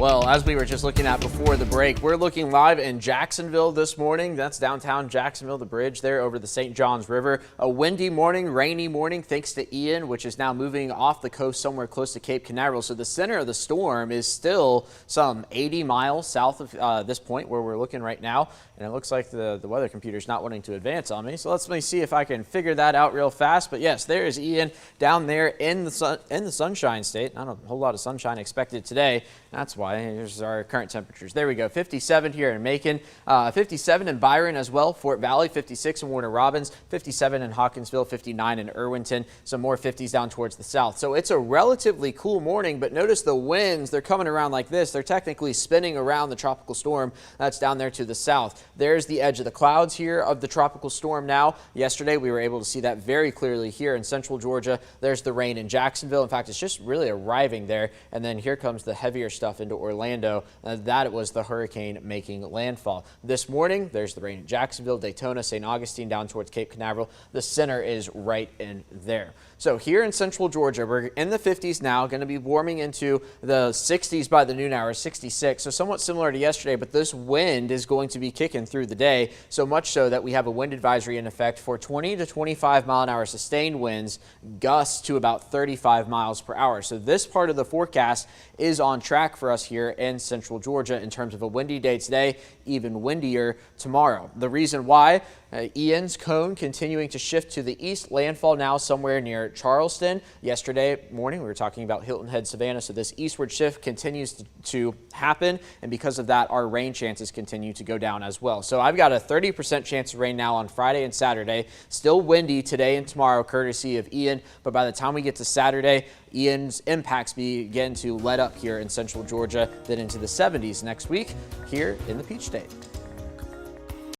Well, as we were just looking at before the break, we're looking live in Jacksonville this morning. That's downtown Jacksonville, the bridge there over the St. Johns River. A windy morning, rainy morning, thanks to Ian, which is now moving off the coast somewhere close to Cape Canaveral. So the center of the storm is still some 80 miles south of this point where we're looking right now. And it looks like the weather computer's not wanting to advance on me. So let me see if I can figure that out real fast. But yes, there is Ian down there in the Sunshine State. Not a whole lot of sunshine expected today. That's why. Here's our current temperatures. There we go. 57 here in Macon, 57 in Byron as well, Fort Valley, 56 in Warner Robins, 57 in Hawkinsville, 59 in Irwinton, some more 50s down towards the south. So it's a relatively cool morning, but notice the winds, they're coming around like this. They're technically spinning around the tropical storm that's down there to the south. There's the edge of the clouds here of the tropical storm now. Yesterday we were able to see that very clearly here in central Georgia. There's the rain in Jacksonville. In fact, it's just really arriving there. And then here comes the heavier stuff into Orlando. That was the hurricane making landfall. This morning, there's the rain in Jacksonville, Daytona, St. Augustine, down towards Cape Canaveral. The center is right in there. So here in central Georgia, we're in the 50s now, going to be warming into the 60s by the noon hour, 66. So somewhat similar to yesterday, but this wind is going to be kicking through the day, so much so that we have a wind advisory in effect for 20 to 25 mile an hour sustained winds, gusts to about 35 miles per hour. So this part of the forecast is on track for us here in central Georgia in terms of a windy day today, even windier tomorrow. The reason why, Ian's cone continuing to shift to the east, landfall now somewhere near Charleston. Yesterday morning we were talking about Hilton Head, Savannah, so this eastward shift continues to happen, and because of that our rain chances continue to go down as well. So I've got a 30% chance of rain now on Friday and Saturday. Still windy today and tomorrow courtesy of Ian, but by the time we get to Saturday, Ian's impacts begin to let up here in central Georgia, then into the 70s next week here in the Peach State.